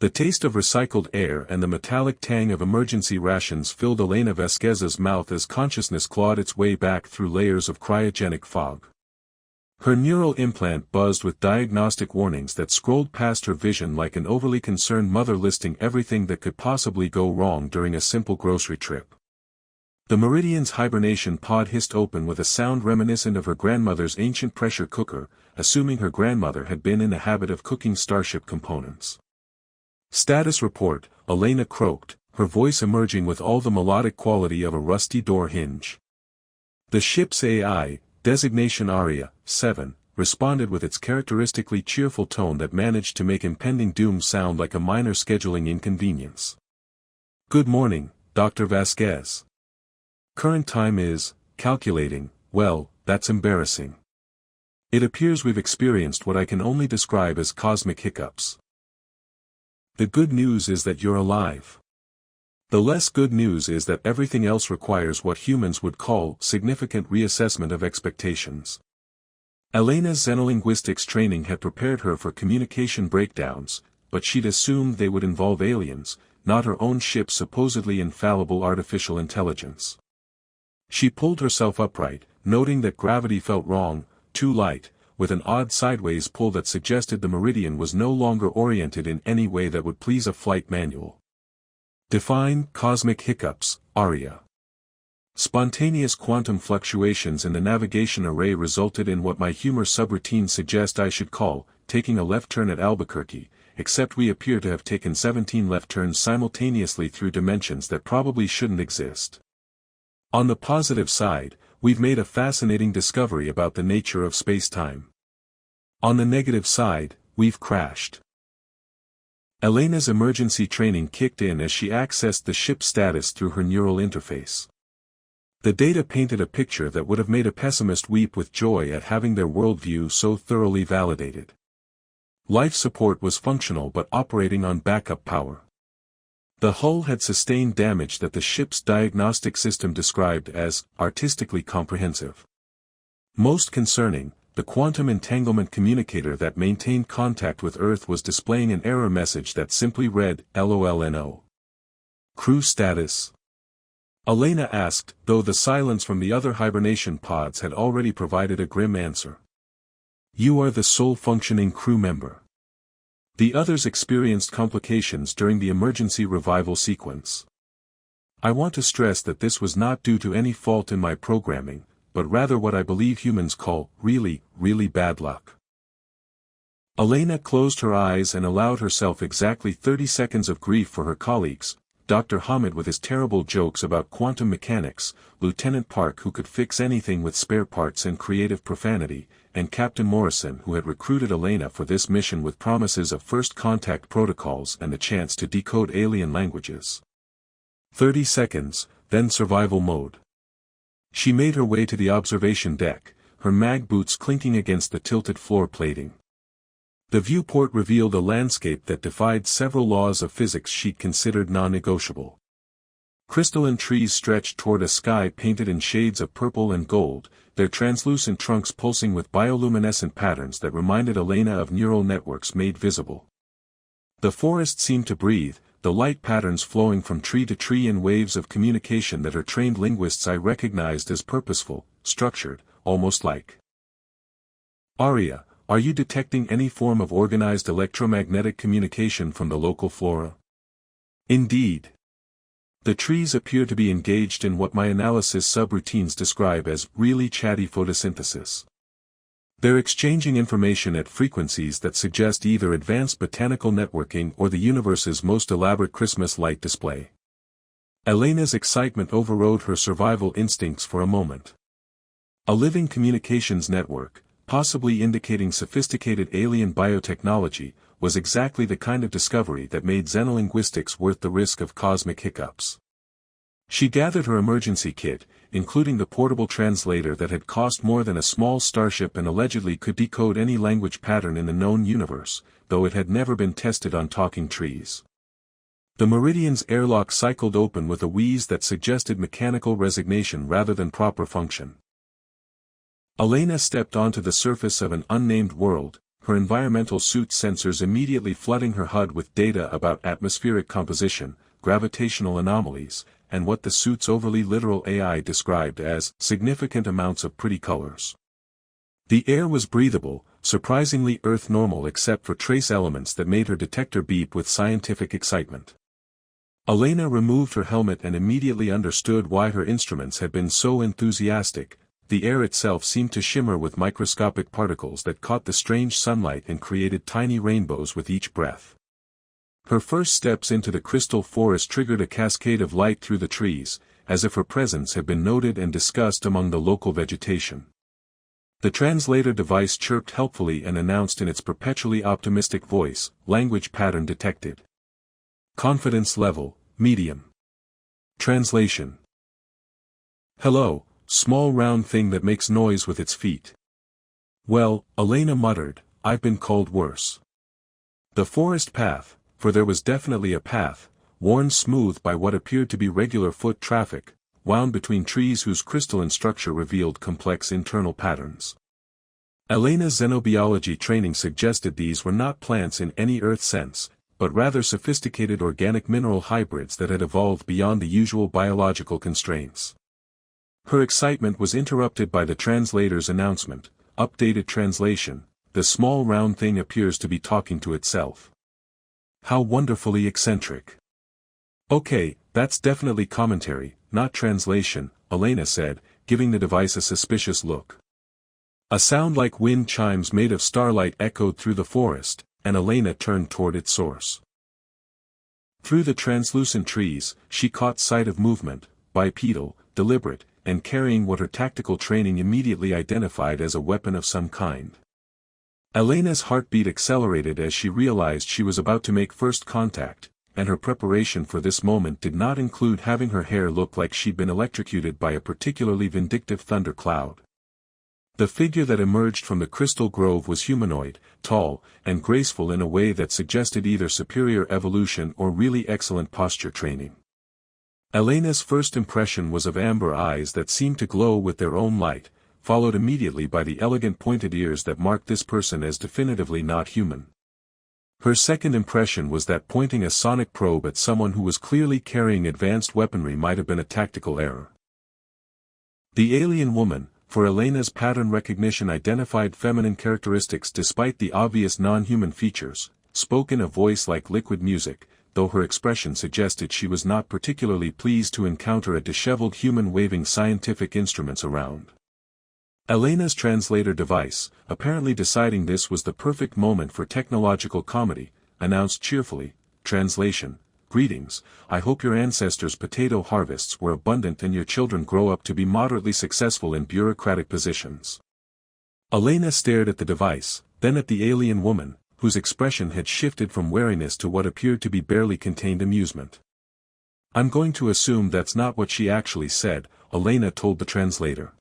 The taste of recycled air and the metallic tang of emergency rations filled Elena Vasquez's mouth as consciousness clawed its way back through layers of cryogenic fog. Her neural implant buzzed with diagnostic warnings that scrolled past her vision like an overly concerned mother listing everything that could possibly go wrong during a simple grocery trip. The Meridian's hibernation pod hissed open with a sound reminiscent of her grandmother's ancient pressure cooker, assuming her grandmother had been in the habit of cooking starship components. "Status report," Elena croaked, her voice emerging with all the melodic quality of a rusty door hinge. The ship's AI, designation Aria, 7, responded with its characteristically cheerful tone that managed to make impending doom sound like a minor scheduling inconvenience. "Good morning, Dr. Vasquez. Current time is, calculating, well, that's embarrassing. It appears we've experienced what I can only describe as cosmic hiccups. The good news is that you're alive. The less good news is that everything else requires what humans would call significant reassessment of expectations." Elena's xenolinguistics training had prepared her for communication breakdowns, but she'd assumed they would involve aliens, not her own ship's supposedly infallible artificial intelligence. She pulled herself upright, noting that gravity felt wrong, too light, with an odd sideways pull that suggested the Meridian was no longer oriented in any way that would please a flight manual. Define cosmic hiccups, Aria. Spontaneous quantum fluctuations in the navigation array resulted in what my humor subroutines suggest I should call, taking a left turn at Albuquerque, except we appear to have taken 17 left turns simultaneously through dimensions that probably shouldn't exist. On the positive side, we've made a fascinating discovery about the nature of space-time. On the negative side, we've crashed. Elena's emergency training kicked in as she accessed the ship's status through her neural interface. The data painted a picture that would have made a pessimist weep with joy at having their worldview so thoroughly validated. Life support was functional but operating on backup power. The hull had sustained damage that the ship's diagnostic system described as artistically comprehensive. Most concerning, the quantum entanglement communicator that maintained contact with Earth was displaying an error message that simply read, "LOLNO. Crew status?" Elena asked, though the silence from the other hibernation pods had already provided a grim answer. "You are the sole functioning crew member. The others experienced complications during the emergency revival sequence. I want to stress that this was not due to any fault in my programming, but rather what I believe humans call, really, really bad luck." Elena closed her eyes and allowed herself exactly 30 seconds of grief for her colleagues, Dr. Hamid with his terrible jokes about quantum mechanics, Lieutenant Park who could fix anything with spare parts and creative profanity, and Captain Morrison who had recruited Elena for this mission with promises of first contact protocols and the chance to decode alien languages. 30 seconds, then survival mode. She made her way to the observation deck, her mag boots clinking against the tilted floor plating. The viewport revealed a landscape that defied several laws of physics she'd considered non-negotiable. Crystalline trees stretched toward a sky painted in shades of purple and gold, their translucent trunks pulsing with bioluminescent patterns that reminded Elena of neural networks made visible. The forest seemed to breathe, the light patterns flowing from tree to tree in waves of communication that her trained linguists I recognized as purposeful, structured, almost like. "Aria, are you detecting any form of organized electromagnetic communication from the local flora?" "Indeed. The trees appear to be engaged in what my analysis subroutines describe as really chatty photosynthesis. They're exchanging information at frequencies that suggest either advanced botanical networking or the universe's most elaborate Christmas light display." Elena's excitement overrode her survival instincts for a moment. A living communications network, possibly indicating sophisticated alien biotechnology, was exactly the kind of discovery that made xenolinguistics worth the risk of cosmic hiccups. She gathered her emergency kit, including the portable translator that had cost more than a small starship and allegedly could decode any language pattern in the known universe, though it had never been tested on talking trees. The Meridian's airlock cycled open with a wheeze that suggested mechanical resignation rather than proper function. Elena stepped onto the surface of an unnamed world, her environmental suit sensors immediately flooding her HUD with data about atmospheric composition, gravitational anomalies, and what the suit's overly literal AI described as significant amounts of pretty colors. The air was breathable, surprisingly Earth-normal except for trace elements that made her detector beep with scientific excitement. Elena removed her helmet and immediately understood why her instruments had been so enthusiastic. The air itself seemed to shimmer with microscopic particles that caught the strange sunlight and created tiny rainbows with each breath. Her first steps into the crystal forest triggered a cascade of light through the trees, as if her presence had been noted and discussed among the local vegetation. The translator device chirped helpfully and announced in its perpetually optimistic voice, language pattern detected. Confidence level, medium. Translation. Hello, small round thing that makes noise with its feet. Well, Elena muttered, I've been called worse. The forest path, for there was definitely a path, worn smooth by what appeared to be regular foot traffic, wound between trees whose crystalline structure revealed complex internal patterns. Elena's xenobiology training suggested these were not plants in any Earth sense, but rather sophisticated organic mineral hybrids that had evolved beyond the usual biological constraints. Her excitement was interrupted by the translator's announcement, updated translation, the small round thing appears to be talking to itself. How wonderfully eccentric. Okay, that's definitely commentary, not translation, Elena said, giving the device a suspicious look. A sound like wind chimes made of starlight echoed through the forest, and Elena turned toward its source. Through the translucent trees, she caught sight of movement, bipedal, deliberate, and carrying what her tactical training immediately identified as a weapon of some kind. Elena's heartbeat accelerated as she realized she was about to make first contact, and her preparation for this moment did not include having her hair look like she'd been electrocuted by a particularly vindictive thundercloud. The figure that emerged from the crystal grove was humanoid, tall, and graceful in a way that suggested either superior evolution or really excellent posture training. Elena's first impression was of amber eyes that seemed to glow with their own light, followed immediately by the elegant pointed ears that marked this person as definitively not human. Her second impression was that pointing a sonic probe at someone who was clearly carrying advanced weaponry might have been a tactical error. The alien woman, for Elena's pattern recognition identified feminine characteristics despite the obvious non-human features, spoke in a voice like liquid music, though her expression suggested she was not particularly pleased to encounter a disheveled human waving scientific instruments around. Elena's translator device, apparently deciding this was the perfect moment for technological comedy, announced cheerfully, translation, greetings, I hope your ancestors' potato harvests were abundant and your children grow up to be moderately successful in bureaucratic positions. Elena stared at the device, then at the alien woman, whose expression had shifted from wariness to what appeared to be barely contained amusement. I'm going to assume that's not what she actually said, Elena told the translator.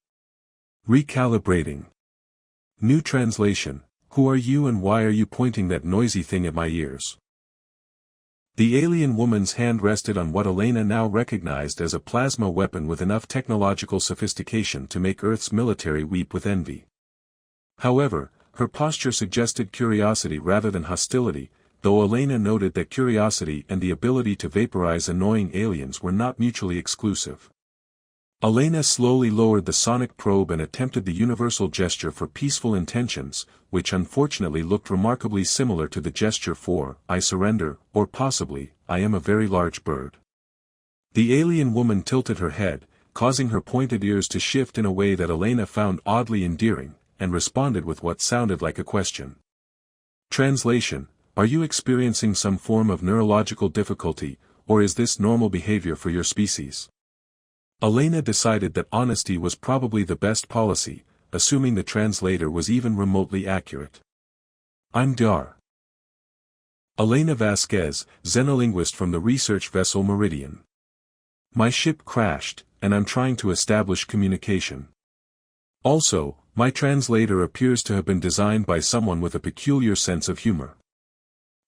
Recalibrating. New translation, who are you and why are you pointing that noisy thing at my ears? The alien woman's hand rested on what Elena now recognized as a plasma weapon with enough technological sophistication to make Earth's military weep with envy. However, her posture suggested curiosity rather than hostility, though Elena noted that curiosity and the ability to vaporize annoying aliens were not mutually exclusive. Elena slowly lowered the sonic probe and attempted the universal gesture for peaceful intentions, which unfortunately looked remarkably similar to the gesture for, I surrender, or possibly, I am a very large bird. The alien woman tilted her head, causing her pointed ears to shift in a way that Elena found oddly endearing, and responded with what sounded like a question. Translation, are you experiencing some form of neurological difficulty, or is this normal behavior for your species? Elena decided that honesty was probably the best policy, assuming the translator was even remotely accurate. I'm Dar. Elena Vasquez, xenolinguist from the research vessel Meridian. My ship crashed, and I'm trying to establish communication. Also, my translator appears to have been designed by someone with a peculiar sense of humor.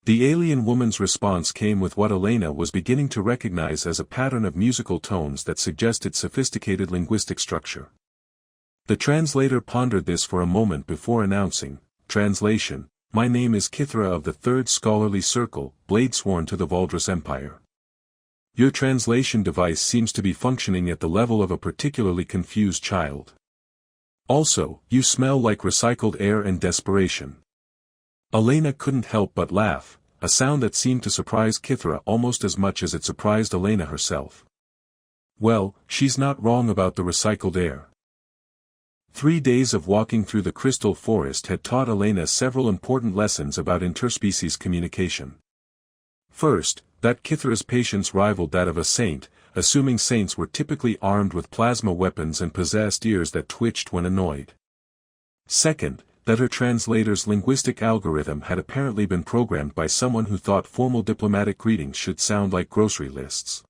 The alien woman's response came with what Elena was beginning to recognize as a pattern of musical tones that suggested sophisticated linguistic structure. The translator pondered this for a moment before announcing, translation, My name is Kithra of the Third Scholarly Circle, bladesworn to the Valdres Empire. Your translation device seems to be functioning at the level of a particularly confused child. Also, you smell like recycled air and desperation. Elena couldn't help but laugh, a sound that seemed to surprise Kithra almost as much as it surprised Elena herself. Well, she's not wrong about the recycled air. 3 days of walking through the crystal forest had taught Elena several important lessons about interspecies communication. First, that Kithra's patience rivaled that of a saint, assuming saints were typically armed with plasma weapons and possessed ears that twitched when annoyed. Second, that her translator's linguistic algorithm had apparently been programmed by someone who thought formal diplomatic greetings should sound like grocery lists.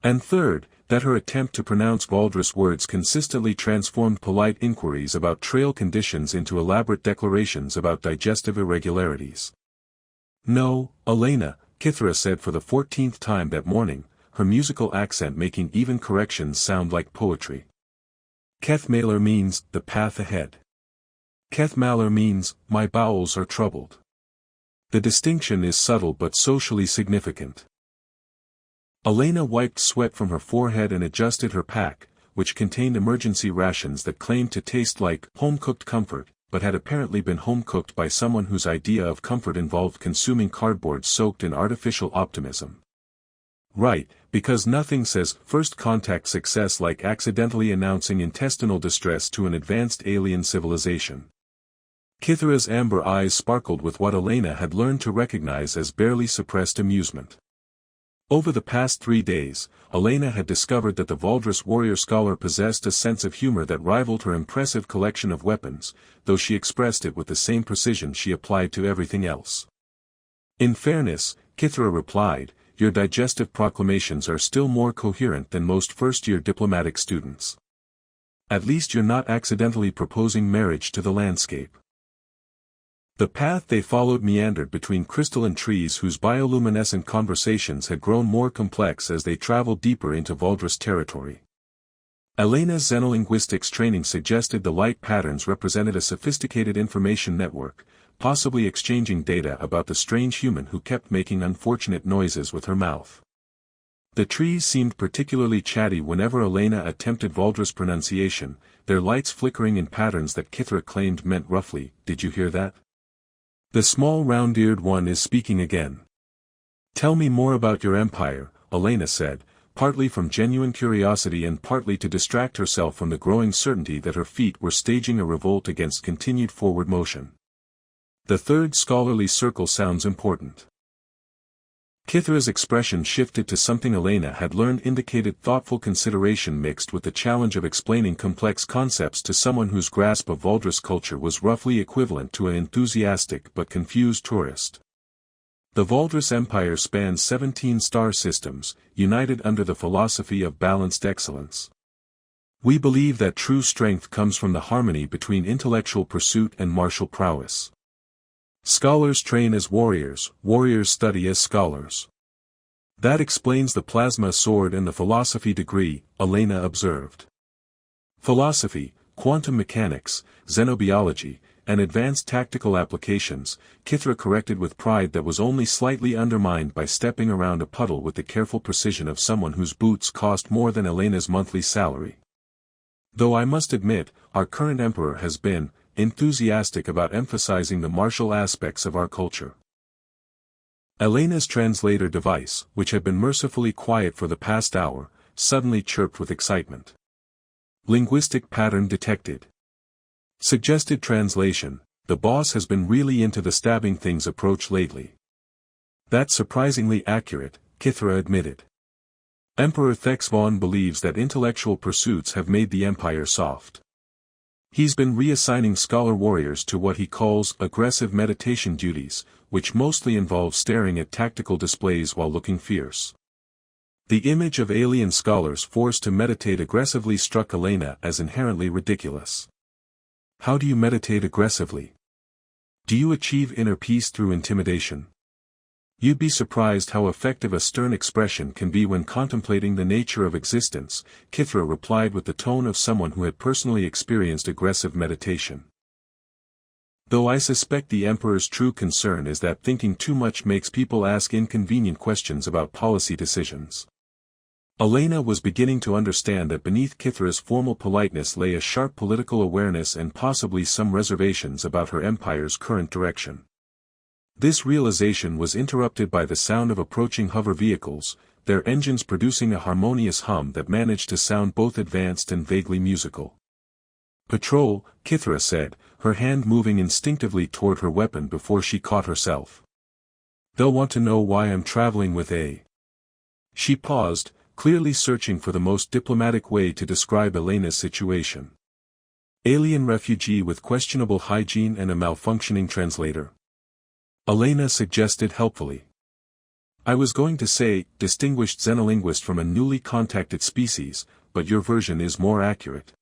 And third, that her attempt to pronounce Valdres words consistently transformed polite inquiries about trail conditions into elaborate declarations about digestive irregularities. No, Elena, Kithra said for the 14th time that morning, her musical accent making even corrections sound like poetry. Kethmaler means, the path ahead. Kethmaler means, my bowels are troubled. The distinction is subtle but socially significant. Elena wiped sweat from her forehead and adjusted her pack, which contained emergency rations that claimed to taste like home-cooked comfort, but had apparently been home-cooked by someone whose idea of comfort involved consuming cardboard soaked in artificial optimism. Right, because nothing says first contact success like accidentally announcing intestinal distress to an advanced alien civilization. Kithra's amber eyes sparkled with what Elena had learned to recognize as barely suppressed amusement. Over the past 3 days, Elena had discovered that the Valdres warrior scholar possessed a sense of humor that rivaled her impressive collection of weapons, though she expressed it with the same precision she applied to everything else. In fairness, Kithra replied, your digestive proclamations are still more coherent than most first-year diplomatic students. At least you're not accidentally proposing marriage to the landscape. The path they followed meandered between crystalline trees whose bioluminescent conversations had grown more complex as they traveled deeper into Valdres territory. Elena's xenolinguistics training suggested the light patterns represented a sophisticated information network, possibly exchanging data about the strange human who kept making unfortunate noises with her mouth. The trees seemed particularly chatty whenever Elena attempted Valdres pronunciation, their lights flickering in patterns that Kithra claimed meant roughly, did you hear that? The small round-eared one is speaking again. Tell me more about your empire, Elena said, partly from genuine curiosity and partly to distract herself from the growing certainty that her feet were staging a revolt against continued forward motion. The third scholarly circle sounds important. Kithra's expression shifted to something Elena had learned indicated thoughtful consideration mixed with the challenge of explaining complex concepts to someone whose grasp of Valdres culture was roughly equivalent to an enthusiastic but confused tourist. The Valdres Empire spans 17 star systems, united under the philosophy of balanced excellence. We believe that true strength comes from the harmony between intellectual pursuit and martial prowess. Scholars train as warriors, warriors study as scholars. That explains the plasma sword and the philosophy degree, Elena observed. Philosophy, quantum mechanics, xenobiology, and advanced tactical applications, Kithra corrected with pride that was only slightly undermined by stepping around a puddle with the careful precision of someone whose boots cost more than Elena's monthly salary. Though I must admit, our current emperor has been enthusiastic about emphasizing the martial aspects of our culture. Elena's translator device, which had been mercifully quiet for the past hour, suddenly chirped with excitement. Linguistic pattern detected. Suggested translation, the boss has been really into the stabbing things approach lately. That's surprisingly accurate, Kithra admitted. Emperor Thexvon believes that intellectual pursuits have made the empire soft. He's been reassigning scholar warriors to what he calls aggressive meditation duties, which mostly involve staring at tactical displays while looking fierce. The image of alien scholars forced to meditate aggressively struck Elena as inherently ridiculous. How do you meditate aggressively? Do you achieve inner peace through intimidation? You'd be surprised how effective a stern expression can be when contemplating the nature of existence, Kithra replied with the tone of someone who had personally experienced aggressive meditation. Though I suspect the Emperor's true concern is that thinking too much makes people ask inconvenient questions about policy decisions. Elena was beginning to understand that beneath Kithra's formal politeness lay a sharp political awareness and possibly some reservations about her empire's current direction. This realization was interrupted by the sound of approaching hover vehicles, their engines producing a harmonious hum that managed to sound both advanced and vaguely musical. "Patrol," Kithra said, her hand moving instinctively toward her weapon before she caught herself. "They'll want to know why I'm traveling with a..." She paused, clearly searching for the most diplomatic way to describe Elena's situation. "Alien refugee with questionable hygiene and a malfunctioning translator," Elena suggested helpfully. "I was going to say, distinguished xenolinguist from a newly contacted species, but your version is more accurate."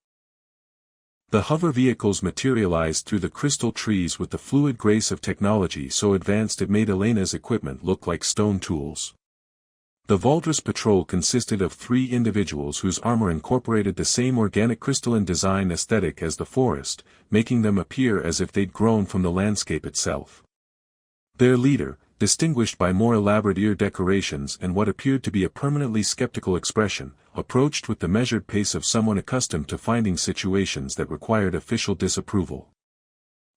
The hover vehicles materialized through the crystal trees with the fluid grace of technology so advanced it made Elena's equipment look like stone tools. The Valdris patrol consisted of 3 individuals whose armor incorporated the same organic crystalline design aesthetic as the forest, making them appear as if they'd grown from the landscape itself. Their leader, distinguished by more elaborate ear decorations and what appeared to be a permanently skeptical expression, approached with the measured pace of someone accustomed to finding situations that required official disapproval.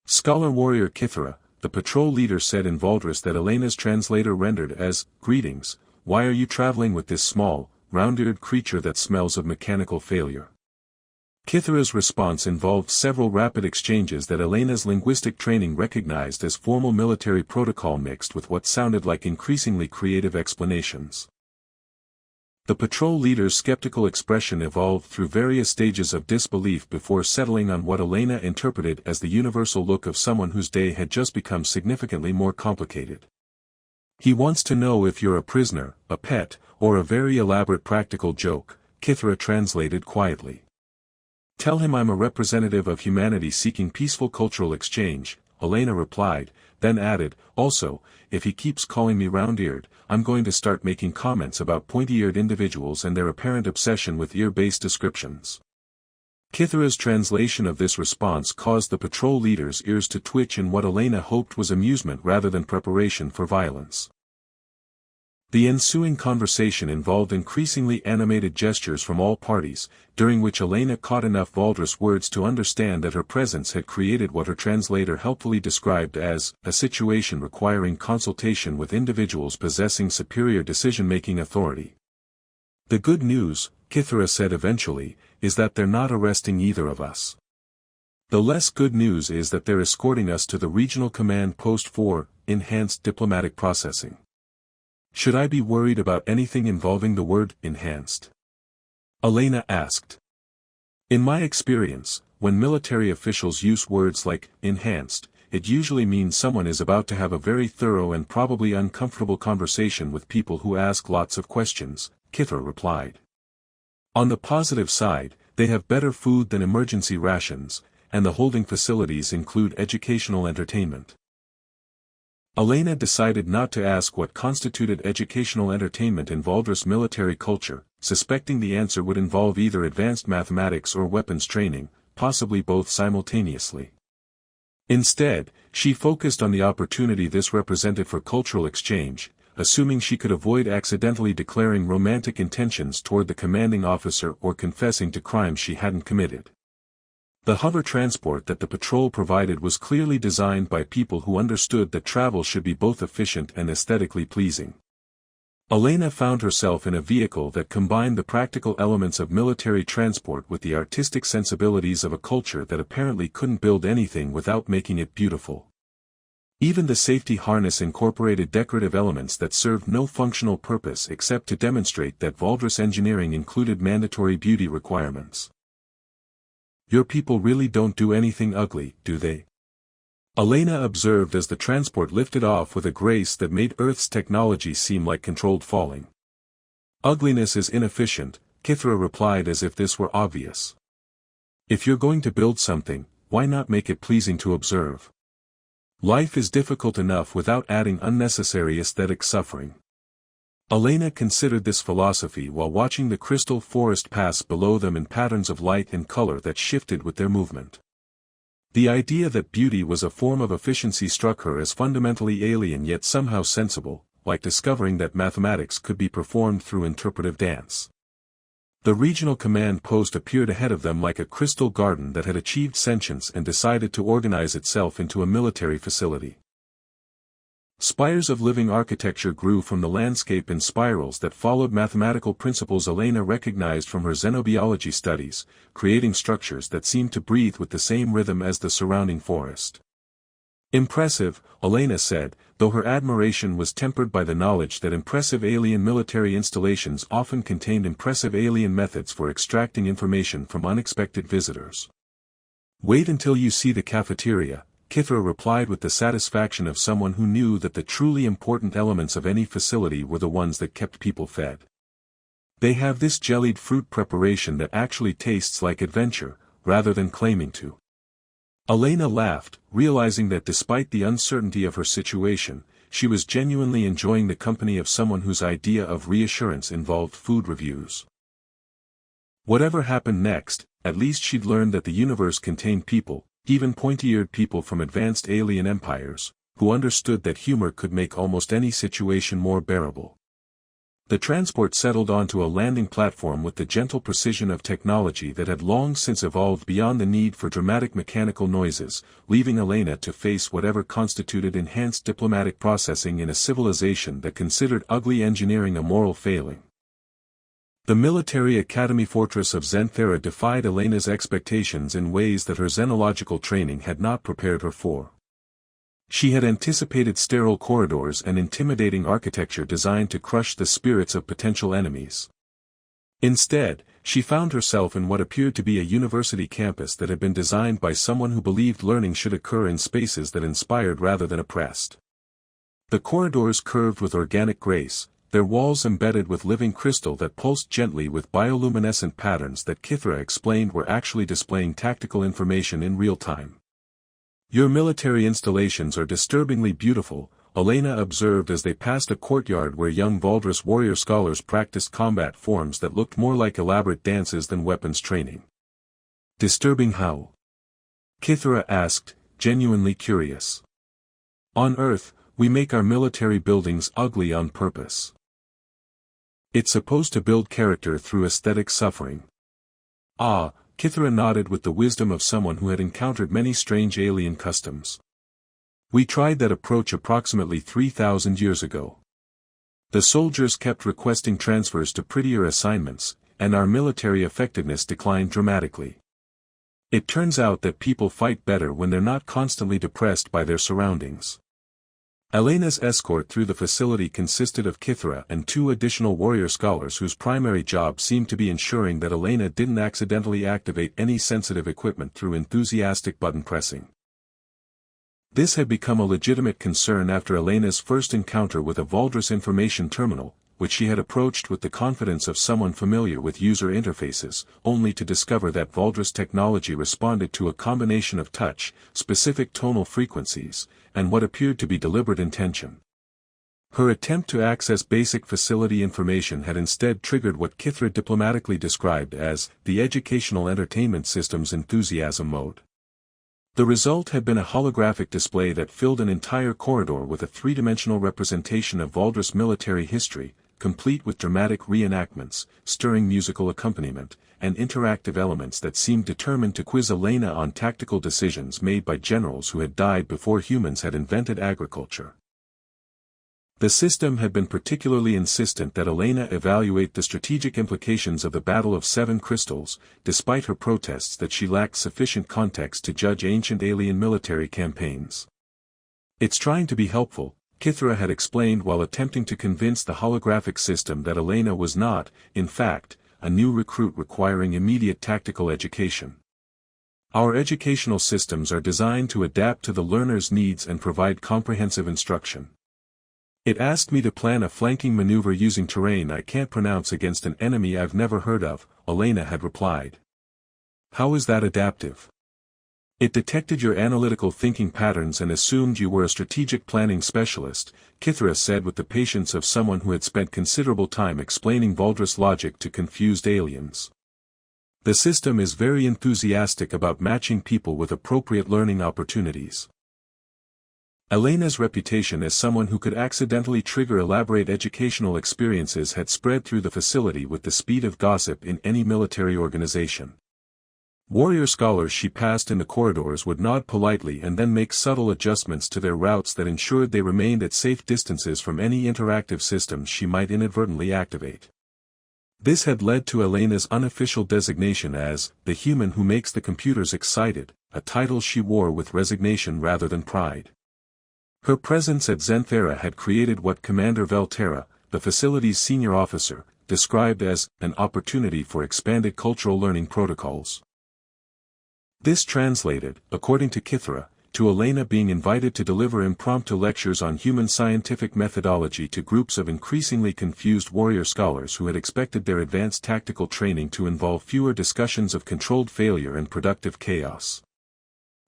"Scholar warrior Kithra," the patrol leader said in Valdris that Elena's translator rendered as, "Greetings, why are you traveling with this small, round-eared creature that smells of mechanical failure?" Kithra's response involved several rapid exchanges that Elena's linguistic training recognized as formal military protocol mixed with what sounded like increasingly creative explanations. The patrol leader's skeptical expression evolved through various stages of disbelief before settling on what Elena interpreted as the universal look of someone whose day had just become significantly more complicated. "He wants to know if you're a prisoner, a pet, or a very elaborate practical joke," Kithra translated quietly. "Tell him I'm a representative of humanity seeking peaceful cultural exchange," Elena replied, then added, "Also, if he keeps calling me round-eared, I'm going to start making comments about pointy-eared individuals and their apparent obsession with ear-based descriptions." Kithra's translation of this response caused the patrol leader's ears to twitch in what Elena hoped was amusement rather than preparation for violence. The ensuing conversation involved increasingly animated gestures from all parties, during which Elena caught enough Valdris words to understand that her presence had created what her translator helpfully described as a situation requiring consultation with individuals possessing superior decision-making authority. "The good news," Kithra said eventually, "is that they're not arresting either of us. The less good news is that they're escorting us to the regional command post for enhanced diplomatic processing." "Should I be worried about anything involving the word enhanced?" Elena asked. "In my experience, when military officials use words like enhanced, it usually means someone is about to have a very thorough and probably uncomfortable conversation with people who ask lots of questions," Kithra replied. "On the positive side, they have better food than emergency rations, and the holding facilities include educational entertainment." Elena decided not to ask what constituted educational entertainment in Valdris military culture, suspecting the answer would involve either advanced mathematics or weapons training, possibly both simultaneously. Instead, she focused on the opportunity this represented for cultural exchange, assuming she could avoid accidentally declaring romantic intentions toward the commanding officer or confessing to crimes she hadn't committed. The hover transport that the patrol provided was clearly designed by people who understood that travel should be both efficient and aesthetically pleasing. Elena found herself in a vehicle that combined the practical elements of military transport with the artistic sensibilities of a culture that apparently couldn't build anything without making it beautiful. Even the safety harness incorporated decorative elements that served no functional purpose except to demonstrate that Valdris engineering included mandatory beauty requirements. "Your people really don't do anything ugly, do they?" Elena observed as the transport lifted off with a grace that made Earth's technology seem like controlled falling. "Ugliness is inefficient," Kithra replied as if this were obvious. "If you're going to build something, why not make it pleasing to observe? Life is difficult enough without adding unnecessary aesthetic suffering." Elena considered this philosophy while watching the crystal forest pass below them in patterns of light and color that shifted with their movement. The idea that beauty was a form of efficiency struck her as fundamentally alien yet somehow sensible, like discovering that mathematics could be performed through interpretive dance. The regional command post appeared ahead of them like a crystal garden that had achieved sentience and decided to organize itself into a military facility. Spires of living architecture grew from the landscape in spirals that followed mathematical principles Elena recognized from her xenobiology studies, creating structures that seemed to breathe with the same rhythm as the surrounding forest. Impressive, Elena said, though her admiration was tempered by the knowledge that impressive alien military installations often contained impressive alien methods for extracting information from unexpected visitors. Wait until you see the cafeteria, Kithra replied with the satisfaction of someone who knew that the truly important elements of any facility were the ones that kept people fed. They have this jellied fruit preparation that actually tastes like adventure, rather than claiming to. Elena laughed, realizing that despite the uncertainty of her situation, she was genuinely enjoying the company of someone whose idea of reassurance involved food reviews. Whatever happened next, at least she'd learned that the universe contained people, even pointy-eared people from advanced alien empires, who understood that humor could make almost any situation more bearable. The transport settled onto a landing platform with the gentle precision of technology that had long since evolved beyond the need for dramatic mechanical noises, leaving Elena to face whatever constituted enhanced diplomatic processing in a civilization that considered ugly engineering a moral failing. The military academy fortress of Xanthera defied Elena's expectations in ways that her xenological training had not prepared her for. She had anticipated sterile corridors and intimidating architecture designed to crush the spirits of potential enemies. Instead, she found herself in what appeared to be a university campus that had been designed by someone who believed learning should occur in spaces that inspired rather than oppressed. The corridors curved with organic grace, their walls embedded with living crystal that pulsed gently with bioluminescent patterns that Kithra explained were actually displaying tactical information in real time. Your military installations are disturbingly beautiful, Elena observed as they passed a courtyard where young Valdris warrior scholars practiced combat forms that looked more like elaborate dances than weapons training. Disturbing how? Kithra asked, genuinely curious. On Earth, we make our military buildings ugly on purpose. It's supposed to build character through aesthetic suffering. Ah, Kithra nodded with the wisdom of someone who had encountered many strange alien customs. We tried that approach approximately 3,000 years ago. The soldiers kept requesting transfers to prettier assignments, and our military effectiveness declined dramatically. It turns out that people fight better when they're not constantly depressed by their surroundings. Elena's escort through the facility consisted of Kithra and 2 additional warrior scholars whose primary job seemed to be ensuring that Elena didn't accidentally activate any sensitive equipment through enthusiastic button pressing. This had become a legitimate concern after Elena's first encounter with a Valdris information terminal, which she had approached with the confidence of someone familiar with user interfaces, only to discover that Valdris technology responded to a combination of touch, specific tonal frequencies, and what appeared to be deliberate intention. Her attempt to access basic facility information had instead triggered what Kithra diplomatically described as the educational entertainment system's enthusiasm mode. The result had been a holographic display that filled an entire corridor with a 3-dimensional representation of Valdris military history, complete with dramatic reenactments, stirring musical accompaniment, and interactive elements that seemed determined to quiz Elena on tactical decisions made by generals who had died before humans had invented agriculture. The system had been particularly insistent that Elena evaluate the strategic implications of the Battle of 7 Crystals, despite her protests that she lacked sufficient context to judge ancient alien military campaigns. It's trying to be helpful, Kithra had explained while attempting to convince the holographic system that Elena was not, in fact, a new recruit requiring immediate tactical education. Our educational systems are designed to adapt to the learner's needs and provide comprehensive instruction. It asked me to plan a flanking maneuver using terrain I can't pronounce against an enemy I've never heard of, Elena had replied. How is that adaptive? It detected your analytical thinking patterns and assumed you were a strategic planning specialist, Kithra said with the patience of someone who had spent considerable time explaining Valdris logic to confused aliens. The system is very enthusiastic about matching people with appropriate learning opportunities. Elena's reputation as someone who could accidentally trigger elaborate educational experiences had spread through the facility with the speed of gossip in any military organization. Warrior scholars she passed in the corridors would nod politely and then make subtle adjustments to their routes that ensured they remained at safe distances from any interactive systems she might inadvertently activate. This had led to Elena's unofficial designation as the human who makes the computers excited, a title she wore with resignation rather than pride. Her presence at Xenthera had created what Commander Velterra, the facility's senior officer, described as an opportunity for expanded cultural learning protocols. This translated, according to Kithra, to Elena being invited to deliver impromptu lectures on human scientific methodology to groups of increasingly confused warrior scholars who had expected their advanced tactical training to involve fewer discussions of controlled failure and productive chaos.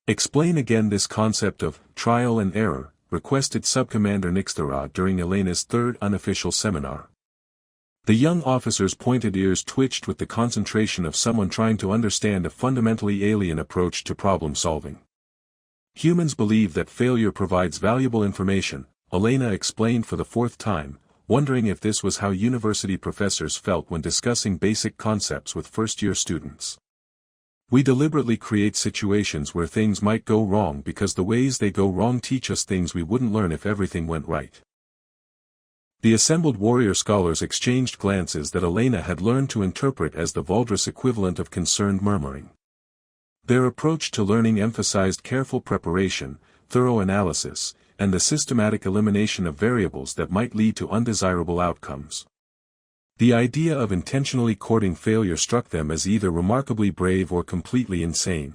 Explain again this concept of trial and error, requested Subcommander Nixthara during Elena's third unofficial seminar. The young officer's pointed ears twitched with the concentration of someone trying to understand a fundamentally alien approach to problem solving. Humans believe that failure provides valuable information, Elena explained for the fourth time, wondering if this was how university professors felt when discussing basic concepts with first-year students. We deliberately create situations where things might go wrong because the ways they go wrong teach us things we wouldn't learn if everything went right. The assembled warrior scholars exchanged glances that Elena had learned to interpret as the Valdris equivalent of concerned murmuring. Their approach to learning emphasized careful preparation, thorough analysis, and the systematic elimination of variables that might lead to undesirable outcomes. The idea of intentionally courting failure struck them as either remarkably brave or completely insane.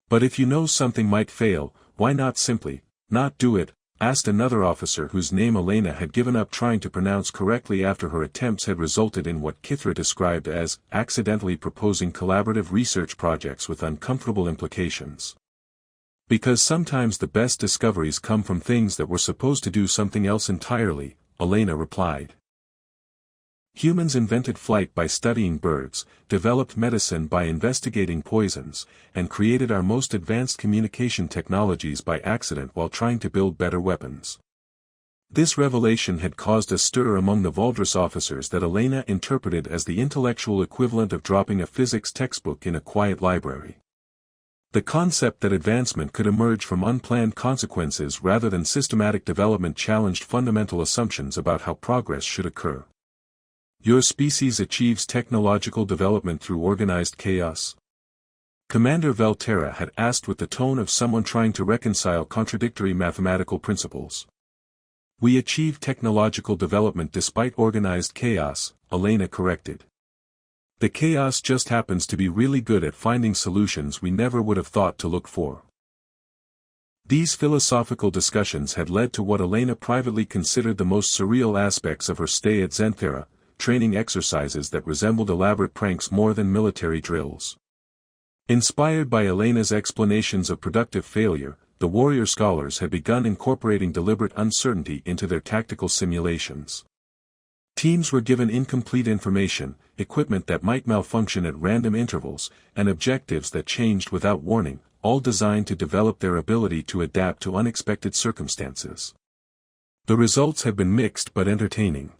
But if you know something might fail, why not simply not do it? Asked another officer whose name Elena had given up trying to pronounce correctly after her attempts had resulted in what Kithra described as accidentally proposing collaborative research projects with uncomfortable implications. Because sometimes the best discoveries come from things that were supposed to do something else entirely, Elena replied. Humans invented flight by studying birds, developed medicine by investigating poisons, and created our most advanced communication technologies by accident while trying to build better weapons. This revelation had caused a stir among the Valdris officers that Elena interpreted as the intellectual equivalent of dropping a physics textbook in a quiet library. The concept that advancement could emerge from unplanned consequences rather than systematic development challenged fundamental assumptions about how progress should occur. Your species achieves technological development through organized chaos? Commander Velterra had asked with the tone of someone trying to reconcile contradictory mathematical principles. We achieve technological development despite organized chaos, Elena corrected. The chaos just happens to be really good at finding solutions we never would have thought to look for. These philosophical discussions had led to what Elena privately considered the most surreal aspects of her stay at Xenthera, training exercises that resembled elaborate pranks more than military drills. Inspired by Elena's explanations of productive failure, the warrior scholars had begun incorporating deliberate uncertainty into their tactical simulations. Teams were given incomplete information, equipment that might malfunction at random intervals, and objectives that changed without warning, all designed to develop their ability to adapt to unexpected circumstances. The results had been mixed but entertaining.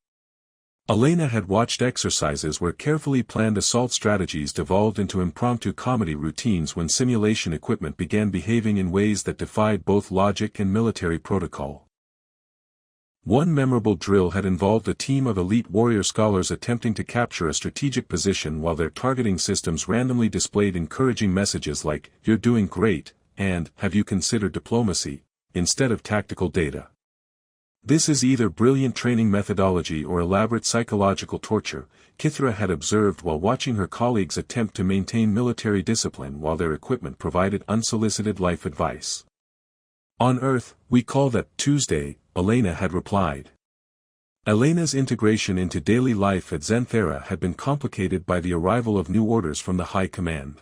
Elena had watched exercises where carefully planned assault strategies devolved into impromptu comedy routines when simulation equipment began behaving in ways that defied both logic and military protocol. One memorable drill had involved a team of elite warrior scholars attempting to capture a strategic position while their targeting systems randomly displayed encouraging messages like, "You're doing great," and "Have you considered diplomacy?" instead of tactical data. This is either brilliant training methodology or elaborate psychological torture, Kithra had observed while watching her colleagues attempt to maintain military discipline while their equipment provided unsolicited life advice. On Earth, we call that Tuesday, Elena had replied. Elena's integration into daily life at Xenthera had been complicated by the arrival of new orders from the High Command.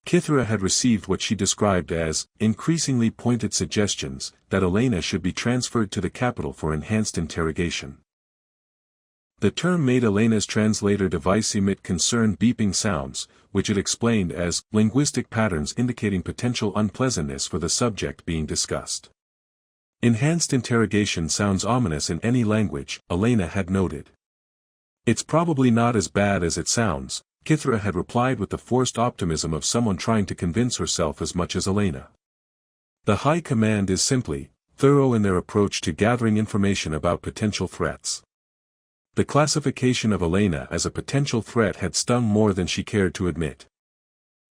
Kithra had received what she described as increasingly pointed suggestions that Elena should be transferred to the capital for enhanced interrogation. The term made Elena's translator device emit concerned beeping sounds, which it explained as linguistic patterns indicating potential unpleasantness for the subject being discussed. Enhanced interrogation sounds ominous in any language, Elena had noted. It's probably not as bad as it sounds, Kithra had replied with the forced optimism of someone trying to convince herself as much as Elena. The High Command is simply thorough in their approach to gathering information about potential threats. The classification of Elena as a potential threat had stung more than she cared to admit.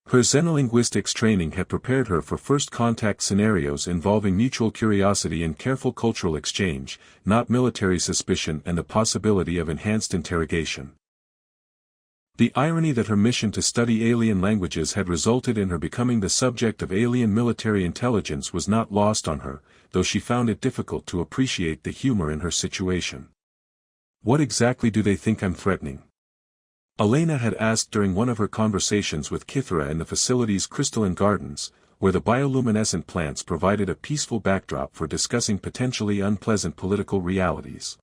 Her xenolinguistics training had prepared her for first-contact scenarios involving mutual curiosity and careful cultural exchange, not military suspicion and the possibility of enhanced interrogation. The irony that her mission to study alien languages had resulted in her becoming the subject of alien military intelligence was not lost on her, though she found it difficult to appreciate the humor in her situation. What exactly do they think I'm threatening? Elena had asked during one of her conversations with Kithra in the facility's crystalline gardens, where the bioluminescent plants provided a peaceful backdrop for discussing potentially unpleasant political realities.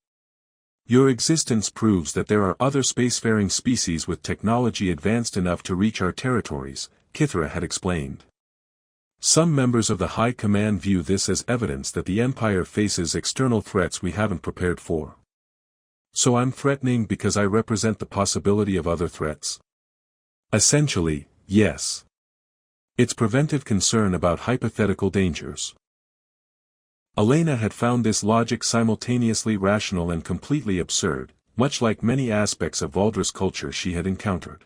Your existence proves that there are other spacefaring species with technology advanced enough to reach our territories, Kithra had explained. Some members of the High Command view this as evidence that the Empire faces external threats we haven't prepared for. So I'm threatening because I represent the possibility of other threats? Essentially, yes. It's preventive concern about hypothetical dangers. Elena had found this logic simultaneously rational and completely absurd, much like many aspects of Valdris culture she had encountered.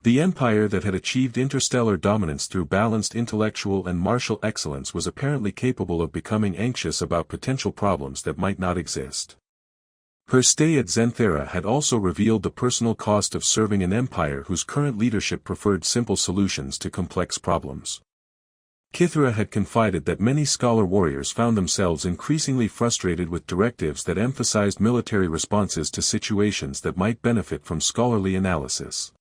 The empire that had achieved interstellar dominance through balanced intellectual and martial excellence was apparently capable of becoming anxious about potential problems that might not exist. Her stay at Zenthera had also revealed the personal cost of serving an empire whose current leadership preferred simple solutions to complex problems. Kithra had confided that many scholar warriors found themselves increasingly frustrated with directives that emphasized military responses to situations that might benefit from scholarly analysis.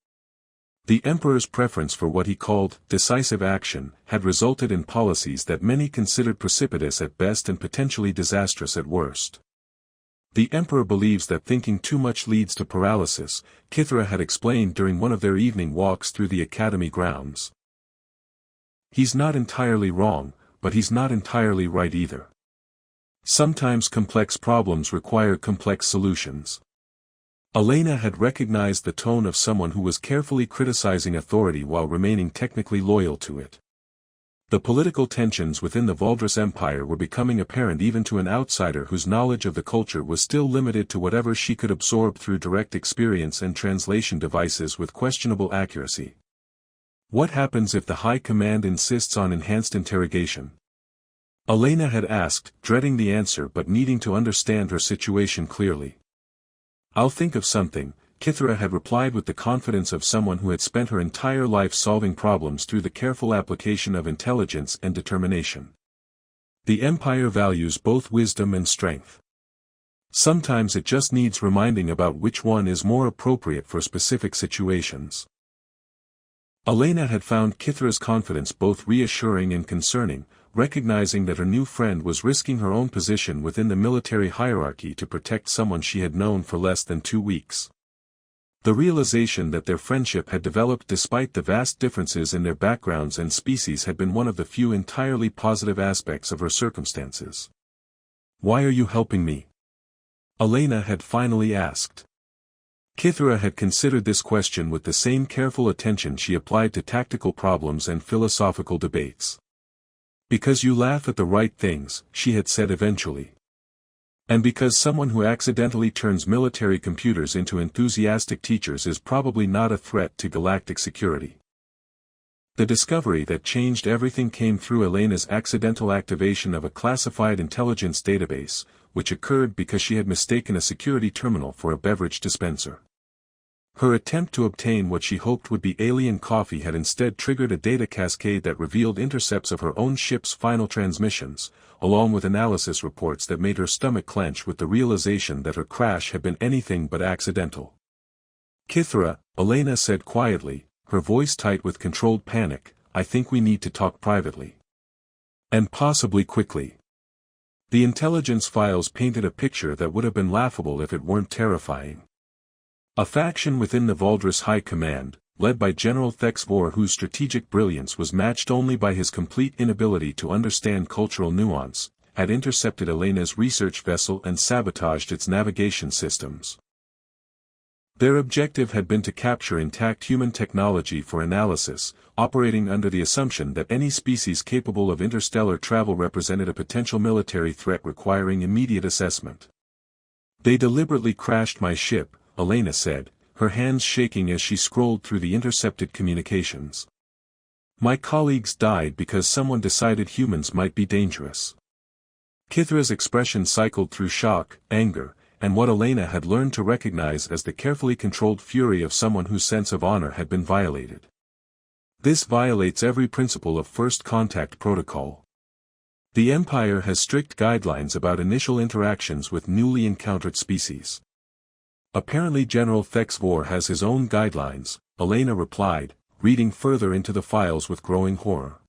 The emperor's preference for what he called decisive action had resulted in policies that many considered precipitous at best and potentially disastrous at worst. The emperor believes that thinking too much leads to paralysis, Kithra had explained during one of their evening walks through the academy grounds. He's not entirely wrong, but he's not entirely right either. Sometimes complex problems require complex solutions. Elena had recognized the tone of someone who was carefully criticizing authority while remaining technically loyal to it. The political tensions within the Valdris Empire were becoming apparent even to an outsider whose knowledge of the culture was still limited to whatever she could absorb through direct experience and translation devices with questionable accuracy. What happens if the High Command insists on enhanced interrogation? Elena had asked, dreading the answer but needing to understand her situation clearly. I'll think of something, Kithra had replied with the confidence of someone who had spent her entire life solving problems through the careful application of intelligence and determination. The Empire values both wisdom and strength. Sometimes it just needs reminding about which one is more appropriate for specific situations. Elena had found Kithra's confidence both reassuring and concerning, recognizing that her new friend was risking her own position within the military hierarchy to protect someone she had known for less than 2 weeks. The realization that their friendship had developed despite the vast differences in their backgrounds and species had been one of the few entirely positive aspects of her circumstances. Why are you helping me? Elena had finally asked. Kithra had considered this question with the same careful attention she applied to tactical problems and philosophical debates. Because you laugh at the right things, she had said eventually. And because someone who accidentally turns military computers into enthusiastic teachers is probably not a threat to galactic security. The discovery that changed everything came through Elena's accidental activation of a classified intelligence database, which occurred because she had mistaken a security terminal for a beverage dispenser. Her attempt to obtain what she hoped would be alien coffee had instead triggered a data cascade that revealed intercepts of her own ship's final transmissions, along with analysis reports that made her stomach clench with the realization that her crash had been anything but accidental. Kithra, Elena said quietly, her voice tight with controlled panic, I think we need to talk privately. And possibly quickly. The intelligence files painted a picture that would have been laughable if it weren't terrifying. A faction within the Valdris High Command, led by General Thexvor, whose strategic brilliance was matched only by his complete inability to understand cultural nuance, had intercepted Elena's research vessel and sabotaged its navigation systems. Their objective had been to capture intact human technology for analysis, operating under the assumption that any species capable of interstellar travel represented a potential military threat requiring immediate assessment. "They deliberately crashed my ship," Elena said, her hands shaking as she scrolled through the intercepted communications. "My colleagues died because someone decided humans might be dangerous." Kithra's expression cycled through shock, anger, and what Elena had learned to recognize as the carefully controlled fury of someone whose sense of honor had been violated. "This violates every principle of first contact protocol. The Empire has strict guidelines about initial interactions with newly encountered species." "Apparently General Thexvor has his own guidelines," Elena replied, reading further into the files with growing horror.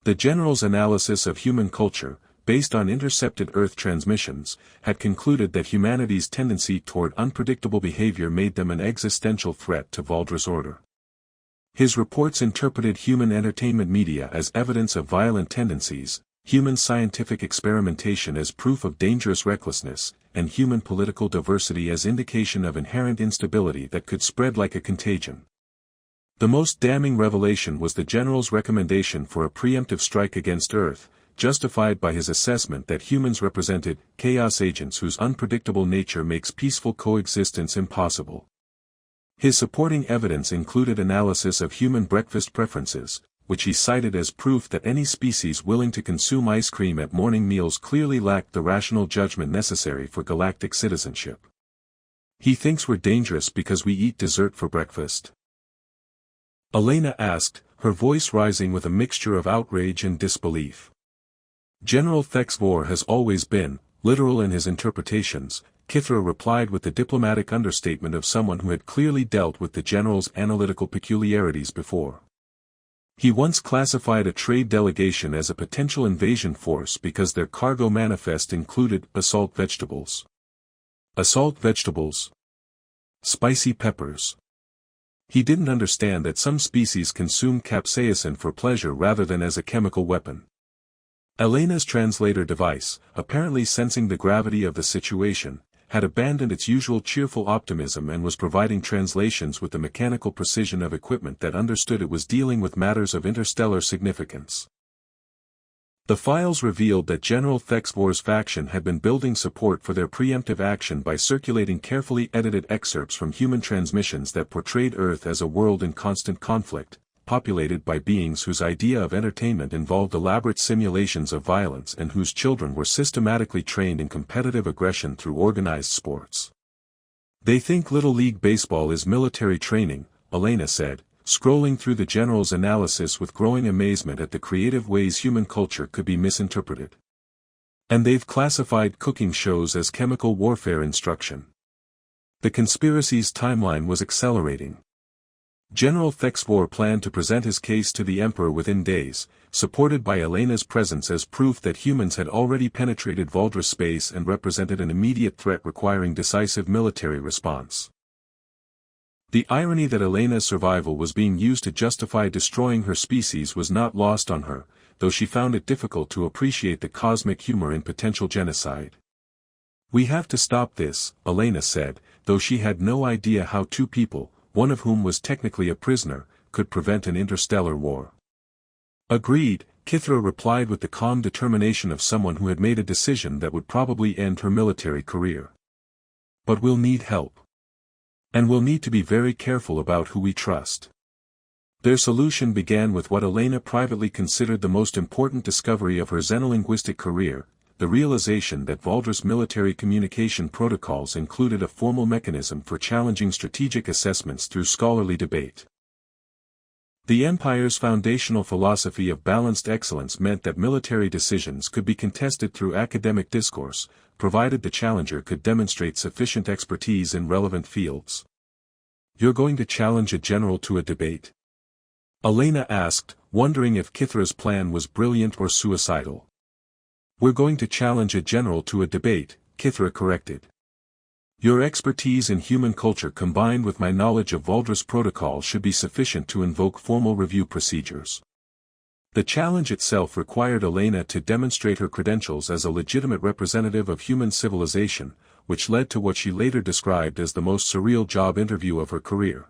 The General's analysis of human culture, based on intercepted Earth transmissions, had concluded that humanity's tendency toward unpredictable behavior made them an existential threat to Valdris order. His reports interpreted human entertainment media as evidence of violent tendencies, human scientific experimentation as proof of dangerous recklessness, and human political diversity as indication of inherent instability that could spread like a contagion. The most damning revelation was the General's recommendation for a preemptive strike against Earth, justified by his assessment that humans represented chaos agents whose unpredictable nature makes peaceful coexistence impossible. His supporting evidence included analysis of human breakfast preferences, which he cited as proof that any species willing to consume ice cream at morning meals clearly lacked the rational judgment necessary for galactic citizenship. "He thinks we're dangerous because we eat dessert for breakfast?" Elena asked, her voice rising with a mixture of outrage and disbelief. "General Thexvor has always been literal in his interpretations," Kithra replied with the diplomatic understatement of someone who had clearly dealt with the General's analytical peculiarities before. "He once classified a trade delegation as a potential invasion force because their cargo manifest included assault vegetables." Assault vegetables? Spicy peppers. He didn't understand that some species consume capsaicin for pleasure rather than as a chemical weapon. Elena's translator device, apparently sensing the gravity of the situation, had abandoned its usual cheerful optimism and was providing translations with the mechanical precision of equipment that understood it was dealing with matters of interstellar significance. The files revealed that General Thexvor's faction had been building support for their preemptive action by circulating carefully edited excerpts from human transmissions that portrayed Earth as a world in constant conflict, populated by beings whose idea of entertainment involved elaborate simulations of violence and whose children were systematically trained in competitive aggression through organized sports. "They think Little League Baseball is military training," Elena said, scrolling through the General's analysis with growing amazement at the creative ways human culture could be misinterpreted. "And they've classified cooking shows as chemical warfare instruction." The conspiracy's timeline was accelerating. General Thexvor planned to present his case to the Emperor within days, supported by Elena's presence as proof that humans had already penetrated Valdris space and represented an immediate threat requiring decisive military response. The irony that Elena's survival was being used to justify destroying her species was not lost on her, though she found it difficult to appreciate the cosmic humor in potential genocide. "We have to stop this," Elena said, though she had no idea how two people, one of whom was technically a prisoner, could prevent an interstellar war. "Agreed," Kithra replied with the calm determination of someone who had made a decision that would probably end her military career. "But we'll need help. And we'll need to be very careful about who we trust." Their solution began with what Elena privately considered the most important discovery of her xenolinguistic career, the realization that Valdris military communication protocols included a formal mechanism for challenging strategic assessments through scholarly debate. The Empire's foundational philosophy of balanced excellence meant that military decisions could be contested through academic discourse, provided the challenger could demonstrate sufficient expertise in relevant fields. "You're going to challenge a general to a debate?" Elena asked, wondering if Kithra's plan was brilliant or suicidal. We're going to challenge a general to a debate, Kithra corrected. Your expertise in human culture combined with my knowledge of Valdres protocol should be sufficient to invoke formal review procedures. The challenge itself required Elena to demonstrate her credentials as a legitimate representative of human civilization, which led to what she later described as the most surreal job interview of her career.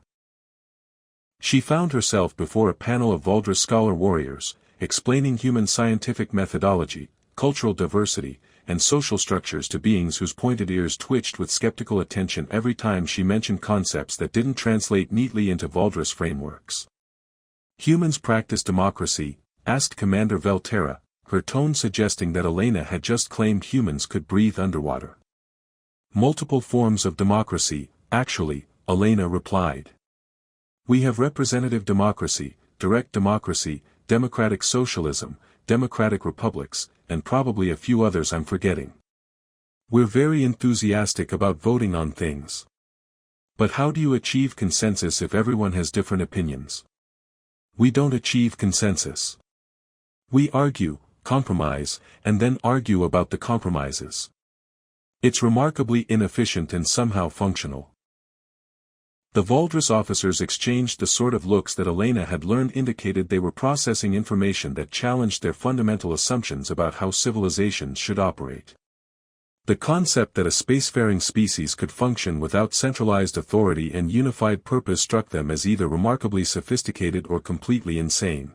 She found herself before a panel of Valdres scholar warriors, explaining human scientific methodology, cultural diversity, and social structures to beings whose pointed ears twitched with skeptical attention every time she mentioned concepts that didn't translate neatly into Valdres frameworks. Humans practice democracy? Asked Commander Velterra, her tone suggesting that Elena had just claimed humans could breathe underwater. Multiple forms of democracy, actually, Elena replied. We have representative democracy, direct democracy, democratic socialism, democratic republics, and probably a few others I'm forgetting. We're very enthusiastic about voting on things. But how do you achieve consensus if everyone has different opinions? We don't achieve consensus. We argue, compromise, and then argue about the compromises. It's remarkably inefficient and somehow functional. The Valdres officers exchanged the sort of looks that Elena had learned indicated they were processing information that challenged their fundamental assumptions about how civilizations should operate. The concept that a spacefaring species could function without centralized authority and unified purpose struck them as either remarkably sophisticated or completely insane.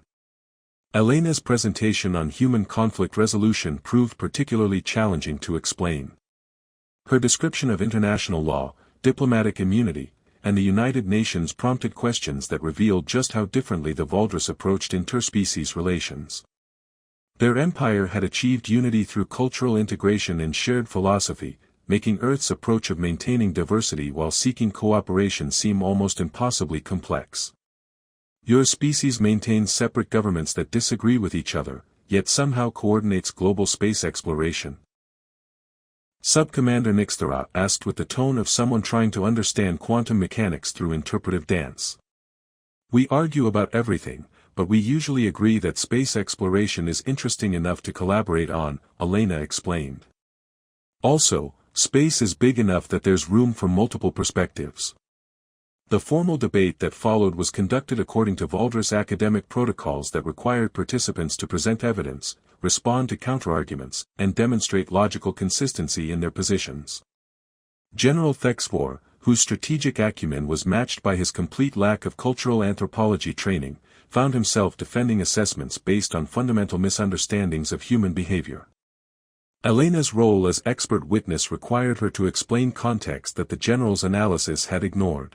Elena's presentation on human conflict resolution proved particularly challenging to explain. Her description of international law, diplomatic immunity, and the United Nations prompted questions that revealed just how differently the Valdres approached interspecies relations. Their empire had achieved unity through cultural integration and shared philosophy, making Earth's approach of maintaining diversity while seeking cooperation seem almost impossibly complex. Your species maintains separate governments that disagree with each other, yet somehow coordinates global space exploration. Sub-Commander Nixthara asked with the tone of someone trying to understand quantum mechanics through interpretive dance. We argue about everything, but we usually agree that space exploration is interesting enough to collaborate on, Elena explained. Also, space is big enough that there's room for multiple perspectives. The formal debate that followed was conducted according to Valdres academic protocols that required participants to present evidence, respond to counterarguments, and demonstrate logical consistency in their positions. General Thexvor, whose strategic acumen was matched by his complete lack of cultural anthropology training, found himself defending assessments based on fundamental misunderstandings of human behavior. Elena's role as expert witness required her to explain context that the general's analysis had ignored.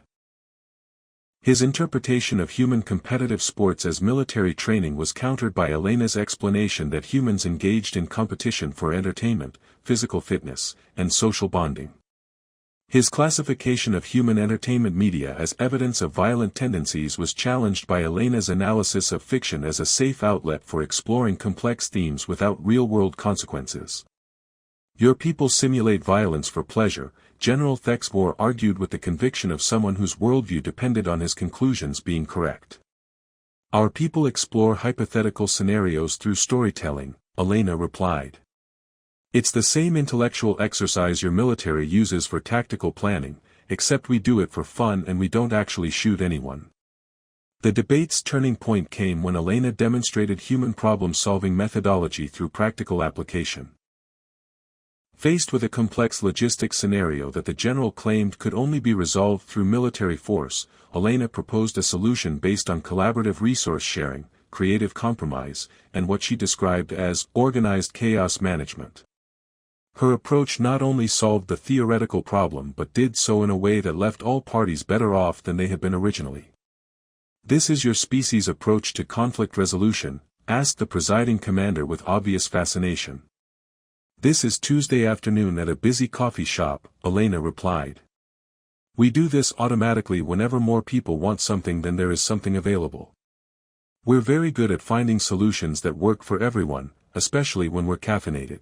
His interpretation of human competitive sports as military training was countered by Elena's explanation that humans engaged in competition for entertainment, physical fitness, and social bonding. His classification of human entertainment media as evidence of violent tendencies was challenged by Elena's analysis of fiction as a safe outlet for exploring complex themes without real-world consequences. Your people simulate violence for pleasure, General Thexvor argued with the conviction of someone whose worldview depended on his conclusions being correct. Our people explore hypothetical scenarios through storytelling, Elena replied. It's the same intellectual exercise your military uses for tactical planning, except we do it for fun and we don't actually shoot anyone. The debate's turning point came when Elena demonstrated human problem-solving methodology through practical application. Faced with a complex logistics scenario that the general claimed could only be resolved through military force, Elena proposed a solution based on collaborative resource sharing, creative compromise, and what she described as organized chaos management. Her approach not only solved the theoretical problem but did so in a way that left all parties better off than they had been originally. This is your species' approach to conflict resolution? Asked the presiding commander with obvious fascination. This is Tuesday afternoon at a busy coffee shop, Elena replied. We do this automatically whenever more people want something than there is something available. We're very good at finding solutions that work for everyone, especially when we're caffeinated.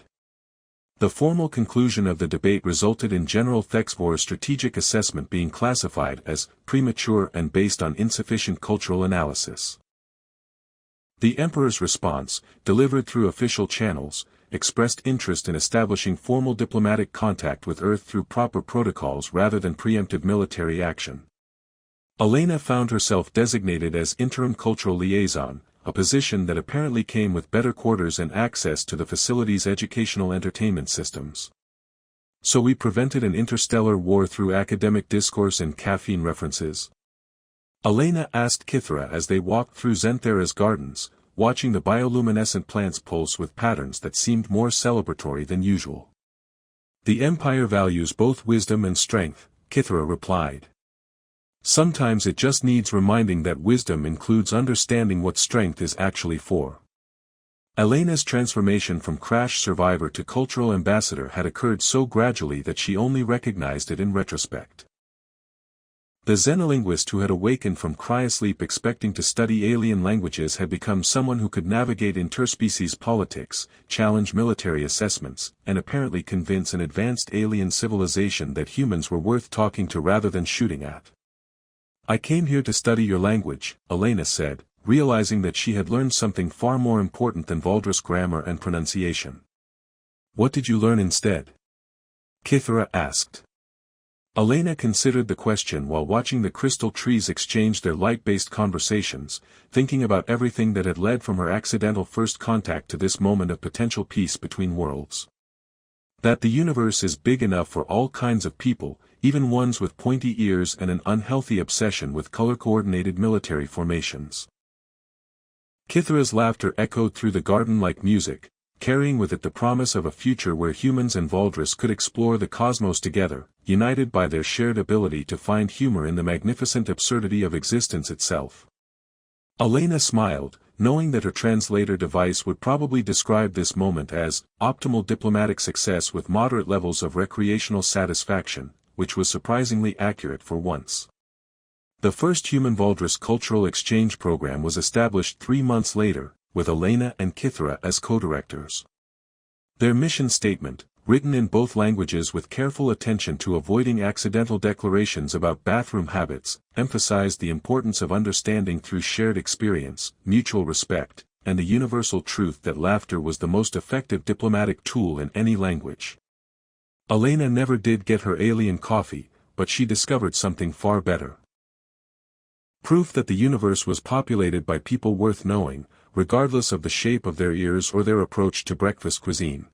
The formal conclusion of the debate resulted in General Thexvor's strategic assessment being classified as premature and based on insufficient cultural analysis. The Emperor's response, delivered through official channels, expressed interest in establishing formal diplomatic contact with Earth through proper protocols rather than preemptive military action. Elena found herself designated as interim cultural liaison, a position that apparently came with better quarters and access to the facility's educational entertainment systems. So we prevented an interstellar war through academic discourse and caffeine references? Elena asked Kithra as they walked through Zenthera's gardens, watching the bioluminescent plants pulse with patterns that seemed more celebratory than usual. The Empire values both wisdom and strength, Kithra replied. Sometimes it just needs reminding that wisdom includes understanding what strength is actually for. Elena's transformation from crash survivor to cultural ambassador had occurred so gradually that she only recognized it in retrospect. The xenolinguist who had awakened from cryosleep expecting to study alien languages had become someone who could navigate interspecies politics, challenge military assessments, and apparently convince an advanced alien civilization that humans were worth talking to rather than shooting at. I came here to study your language, Elena said, realizing that she had learned something far more important than Valdris grammar and pronunciation. What did you learn instead? Kithra asked. Elena considered the question while watching the crystal trees exchange their light-based conversations, thinking about everything that had led from her accidental first contact to this moment of potential peace between worlds. That the universe is big enough for all kinds of people, even ones with pointy ears and an unhealthy obsession with color-coordinated military formations. Kithra's laughter echoed through the garden like music, carrying with it the promise of a future where humans and Valdris could explore the cosmos together, united by their shared ability to find humor in the magnificent absurdity of existence itself. Elena smiled, knowing that her translator device would probably describe this moment as optimal diplomatic success with moderate levels of recreational satisfaction, which was surprisingly accurate for once. The first human-Valdris cultural exchange program was established 3 months later, with Elena and Kithra as co-directors. Their mission statement, written in both languages with careful attention to avoiding accidental declarations about bathroom habits, emphasized the importance of understanding through shared experience, mutual respect, and the universal truth that laughter was the most effective diplomatic tool in any language. Elena never did get her alien coffee, but she discovered something far better. Proof that the universe was populated by people worth knowing, regardless of the shape of their ears or their approach to breakfast cuisine.